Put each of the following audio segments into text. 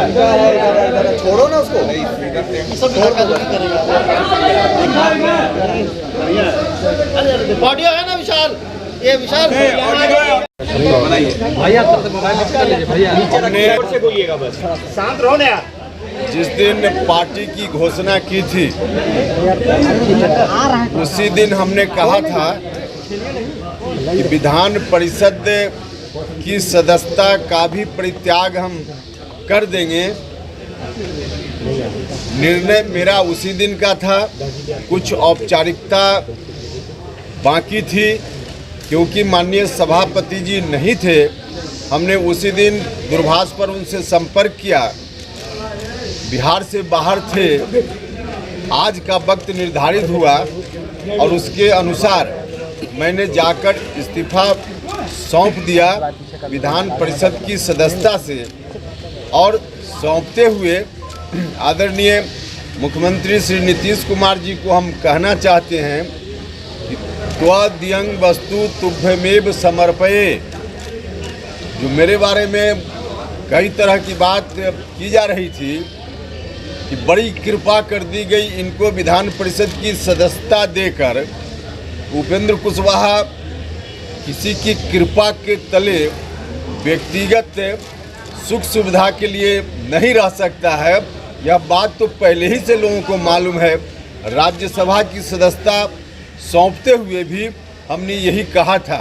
छोड़ो ना उसको। ऑडियो है ना विशाल, ये विशाल भैया से बोलिएगा, बस शांत रहो ना यार। जिस दिन पार्टी की घोषणा की थी उसी दिन हमने कहा था कि विधान परिषद की सदस्यता का भी परित्याग हम कर देंगे। निर्णय मेरा उसी दिन का था, कुछ औपचारिकता बाकी थी क्योंकि माननीय सभापति जी नहीं थे। हमने उसी दिन दूरभाष पर उनसे संपर्क किया, बिहार से बाहर थे। आज का वक्त निर्धारित हुआ और उसके अनुसार मैंने जाकर इस्तीफा सौंप दिया विधान परिषद की सदस्यता से। और सौंपते हुए आदरणीय मुख्यमंत्री श्री नीतीश कुमार जी को हम कहना चाहते हैं कि त्वदीयं वस्तु तुभ्यमेव समर्पये। जो मेरे बारे में कई तरह की बात की जा रही थी कि बड़ी कृपा कर दी गई इनको विधान परिषद की सदस्यता देकर, उपेंद्र कुशवाहा किसी की कृपा के तले व्यक्तिगत सुख सुविधा के लिए नहीं रह सकता है। यह बात तो पहले ही से लोगों को मालूम है। राज्यसभा की सदस्यता सौंपते हुए भी हमने यही कहा था,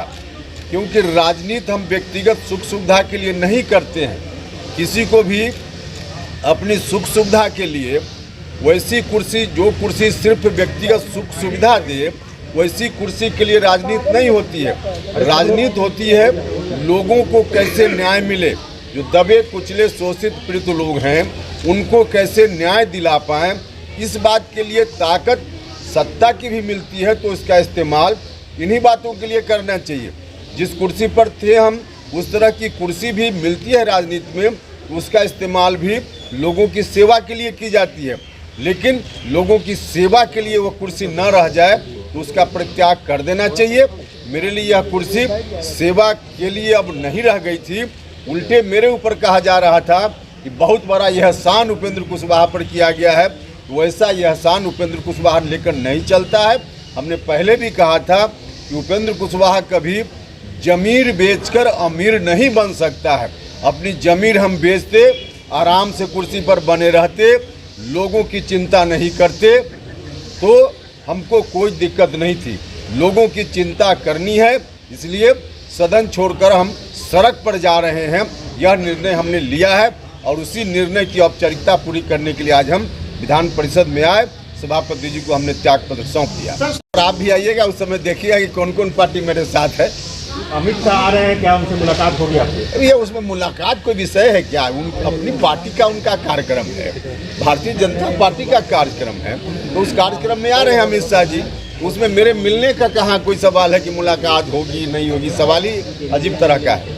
क्योंकि राजनीति हम व्यक्तिगत सुख सुविधा के लिए नहीं करते हैं। किसी को भी अपनी सुख सुविधा के लिए वैसी कुर्सी, जो कुर्सी सिर्फ व्यक्तिगत सुख सुविधा दे, वैसी कुर्सी के लिए राजनीति नहीं होती है। राजनीति होती है लोगों को कैसे न्याय मिले, जो दबे कुचले शोषित पीड़ित लोग हैं उनको कैसे न्याय दिला पाएँ। इस बात के लिए ताकत सत्ता की भी मिलती है, तो इसका इस्तेमाल इन्हीं बातों के लिए करना चाहिए। जिस कुर्सी पर थे हम, उस तरह की कुर्सी भी मिलती है राजनीति में, उसका इस्तेमाल भी लोगों की सेवा के लिए की जाती है। लेकिन लोगों की सेवा के लिए वो कुर्सी न रह जाए तो उसका परित्याग कर देना चाहिए। मेरे लिए यह कुर्सी सेवा के लिए अब नहीं रह गई थी, उल्टे मेरे ऊपर कहा जा रहा था कि बहुत बड़ा यह एहसान उपेंद्र कुशवाहा पर किया गया है। वैसा यह एहसान उपेंद्र कुशवाहा लेकर नहीं चलता है। हमने पहले भी कहा था कि उपेंद्र कुशवाहा कभी जमीर बेचकर अमीर नहीं बन सकता है। अपनी जमीर हम बेचते, आराम से कुर्सी पर बने रहते, लोगों की चिंता नहीं करते, तो हमको कोई दिक्कत नहीं थी। लोगों की चिंता करनी है, इसलिए सदन छोड़कर हम सड़क पर जा रहे हैं। यह निर्णय हमने लिया है और उसी निर्णय की औपचारिकता पूरी करने के लिए आज हम विधान परिषद में आए। सभापति जी को हमने त्याग पत्र सौंप दिया। और आप भी आइएगा, उस समय देखिएगा कि कौन कौन पार्टी मेरे साथ है। अमित शाह आ रहे हैं, क्या उनसे मुलाकात होगी आपकी? ये उसमें मुलाकात कोई विषय है क्या? अपनी पार्टी का उनका कार्यक्रम है, भारतीय जनता पार्टी का कार्यक्रम है, तो उस कार्यक्रम में आ रहे हैं अमित शाह जी। उसमें मेरे मिलने का कहाँ कोई सवाल है कि मुलाकात होगी नहीं होगी? सवाल ही अजीब तरह का है।